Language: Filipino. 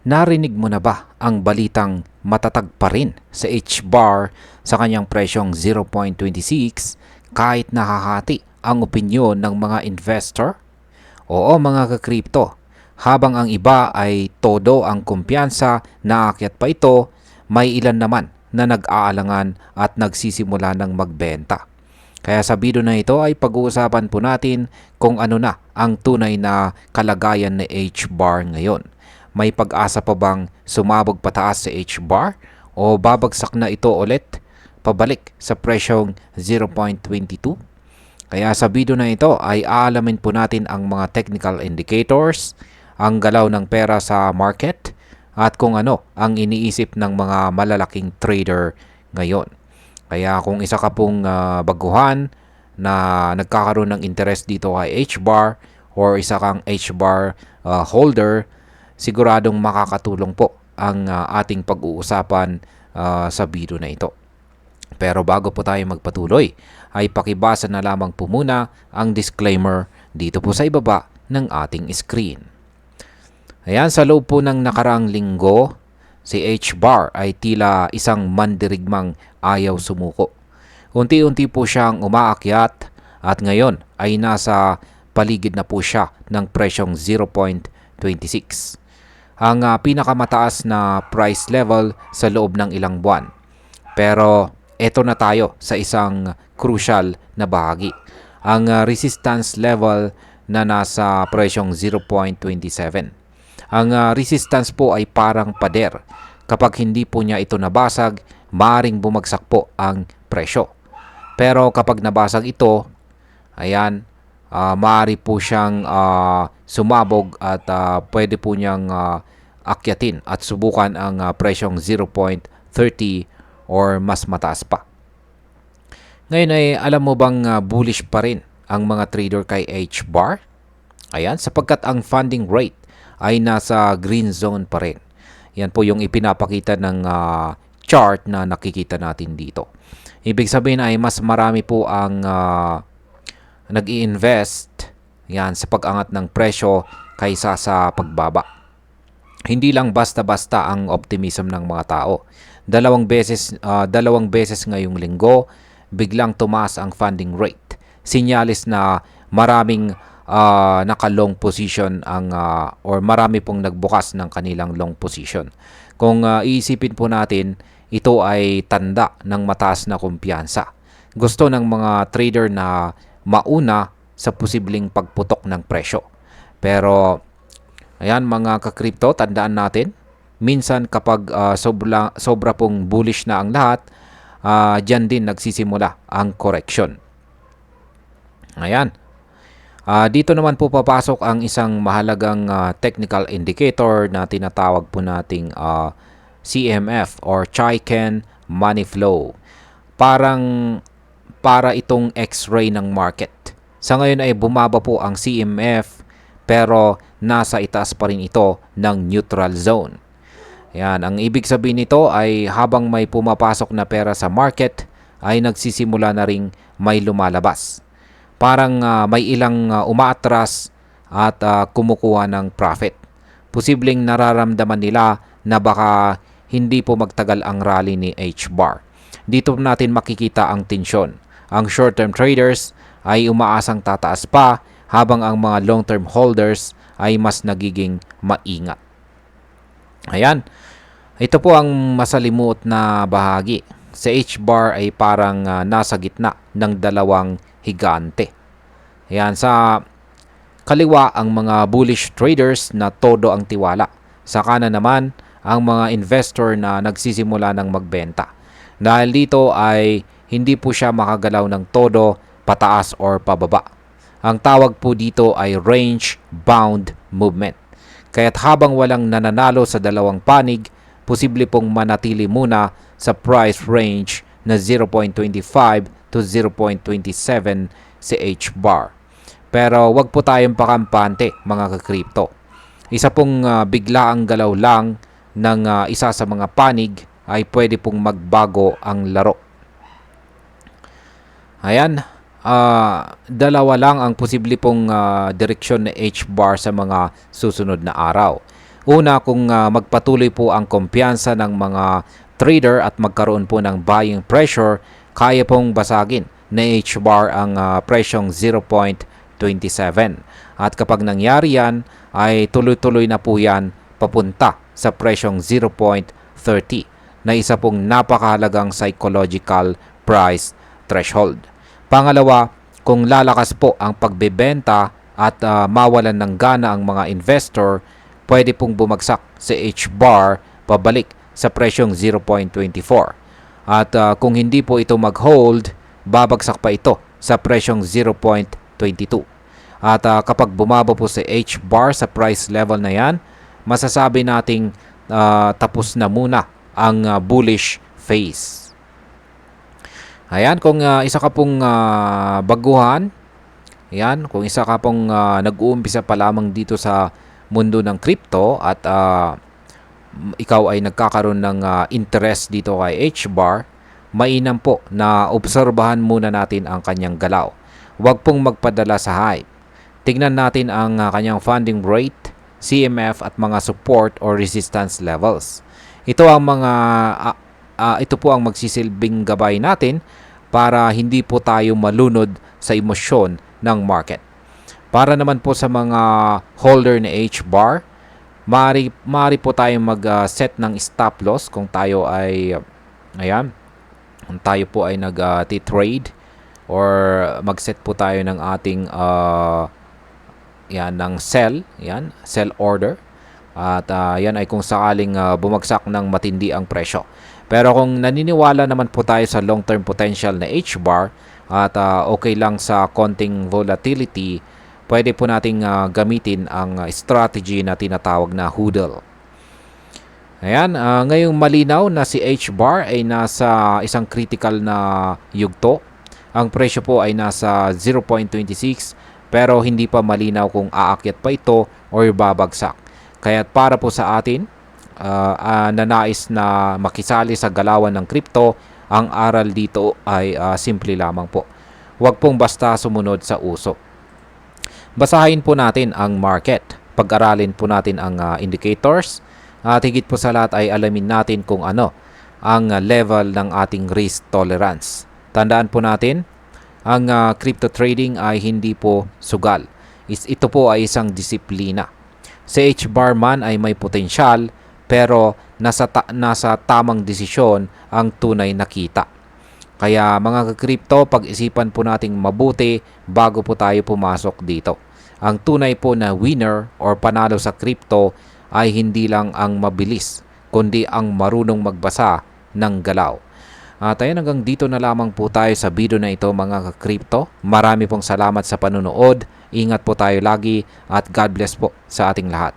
Narinig mo na ba ang balitang matatag pa rin sa H-bar sa kanyang presyong 0.26 kahit nakahati ang opinyon ng mga investor? Oo mga ka-crypto, habang ang iba ay todo ang kumpiyansa na aakyat pa ito, may ilan naman na nag-aalangan at nagsisimula ng magbenta. Kaya sa video na ito ay pag-uusapan po natin kung ano na ang tunay na kalagayan ng H-bar ngayon. May pag-asa pa bang sumabog pataas sa H-bar o babagsak na ito ulit pabalik sa presyong 0.22? Kaya sa video na ito ay aalamin po natin ang mga technical indicators, ang galaw ng pera sa market, at kung ano ang iniisip ng mga malalaking trader ngayon. Kaya kung isa ka pong baguhan na nagkakaroon ng interest dito kay H-bar or isa kang H-bar holder, siguradong makakatulong po ang ating pag-uusapan sa video na ito. Pero bago po tayo magpatuloy, ay pakibasa na lamang po muna ang disclaimer dito po sa ibaba ng ating screen. Ayan, sa loob po ng nakaraang linggo, si H-bar ay tila isang mandirigmang ayaw sumuko. Unti-unti po siyang umaakyat at ngayon ay nasa paligid na po siya ng presyong 0.26. Ang pinakamataas na price level sa loob ng ilang buwan. Pero eto na tayo sa isang crucial na bahagi. Ang resistance level na nasa presyong 0.27. Ang resistance po ay parang pader. Kapag hindi po niya ito nabasag, maaaring bumagsak po ang presyo. Pero kapag nabasag ito, ayan, maaari po siyang sumabog at pwede po niyang akyatin at subukan ang presyong 0.30 or mas mataas pa. Ngayon ay alam mo bang bullish pa rin ang mga trader kay H-bar? Ayan, sapagkat ang funding rate ay nasa green zone pa rin. Yan po yung ipinapakita ng chart na nakikita natin dito. Ibig sabihin ay mas marami po ang nag-i-invest yan sa pag-angat ng presyo kaysa sa pagbaba. Hindi lang basta-basta ang optimism ng mga tao. Dalawang beses ngayong linggo, biglang tumaas ang funding rate. Sinyalis na maraming naka-long position or marami pong nagbukas ng kanilang long position. Kung iisipin po natin, ito ay tanda ng mataas na kumpiyansa. Gusto ng mga trader na mauna sa posibleng pagputok ng presyo. Pero ayan mga ka-crypto, tandaan natin, minsan kapag sobra pong bullish na ang lahat, dyan din nagsisimula ang correction. Ayan. Dito naman po papasok ang isang mahalagang technical indicator na tinatawag po nating CMF or Chaiken Money Flow. Para itong X-ray ng market. Sa ngayon ay bumaba po ang CMF pero nasa itaas pa rin ito ng neutral zone. Yan, ang ibig sabihin nito ay habang may pumapasok na pera sa market ay nagsisimula na ring may lumalabas. Parang may ilang umaatras at kumukuha ng profit. Posibleng nararamdaman nila na baka hindi po magtagal ang rally ni H-bar. Dito natin makikita ang tensyon. Ang short-term traders ay umaasang tataas pa habang ang mga long-term holders ay mas nagiging maingat. Ayan. Ito po ang masalimuot na bahagi. Sa H-bar ay parang nasa gitna ng dalawang higante. Ayan, sa kaliwa ang mga bullish traders na todo ang tiwala. Sa kanan naman ang mga investor na nagsisimula ng magbenta. Dahil dito ay hindi po siya makagalaw ng todo pataas or pababa. Ang tawag po dito ay range bound movement. Kaya't habang walang nananalo sa dalawang panig, posible pong manatili muna sa price range na 0.25 to 0.27 sa H-bar. Pero wag po tayong pakampante mga ka-crypto. Isa pong biglaang galaw lang ng isa sa mga panig ay pwede pong magbago ang laro. Ayan, dalawa lang ang posible pong direksyon na H-bar sa mga susunod na araw. Una, kung magpatuloy po ang kumpiyansa ng mga trader at magkaroon po ng buying pressure, kaya pong basagin na H-bar ang presyong 0.27. At kapag nangyari yan, ay tuloy-tuloy na po yan papunta sa presyong 0.30 na isa pong napakahalagang psychological price threshold. Pangalawa, kung lalakas po ang pagbebenta at mawalan ng gana ang mga investor, pwede pong bumagsak sa H-bar pabalik sa presyong 0.24. At kung hindi po ito mag-hold, babagsak pa ito sa presyong 0.22. At kapag bumaba po sa H-bar sa price level na yan, masasabi nating tapos na muna ang bullish phase. Ayan, kung isa ka pong baguhan, ayan, kung isa ka pong nag-uumpisa pa lamang dito sa mundo ng crypto at ikaw ay nagkakaroon ng interest dito kay H-bar, mainam po na obserbahan muna natin ang kanyang galaw. Huwag pong magpadala sa hype. Tignan natin ang kanyang funding rate, CMF at mga support or resistance levels. Ito ang ito po ang magsisilbing gabay natin para hindi po tayo malunod sa emosyon ng market. Para naman po sa mga holder na H-bar, maaari po tayong mag-set ng stop loss kung tayo ay kung tayo po ay nag-trade or mag-set po tayo ng ating ng sell order. At yan ay kung sakaling bumagsak ng matindi ang presyo. Pero kung naniniwala naman po tayo sa long-term potential na H-bar at okay lang sa konting volatility, pwede po nating gamitin ang strategy na tinatawag na HODL. Ayan, ngayong malinaw na si H-bar ay nasa isang critical na yugto. Ang presyo po ay nasa 0.26 pero hindi pa malinaw kung aakyat pa ito o babagsak. Kaya para po sa atin na nais na makisali sa galawan ng crypto, ang aral dito ay simple lamang po. Huwag pong basta sumunod sa uso. Basahin po natin ang market. Pag-aralin po natin ang indicators. At higit po sa lahat ay alamin natin kung ano ang level ng ating risk tolerance. Tandaan po natin, ang crypto trading ay hindi po sugal. Ito po ay isang disiplina. Si H-bar man ay may potensyal pero nasa tamang desisyon ang tunay na kita. Kaya mga ka-crypto, pag-isipan po nating mabuti bago po tayo pumasok dito. Ang tunay po na winner or panalo sa crypto ay hindi lang ang mabilis, kundi ang marunong magbasa ng galaw. At ayun, hanggang dito na lamang po tayo sa video na ito mga ka-crypto. Marami pong salamat sa panunood. Ingat po tayo lagi at God bless po sa ating lahat.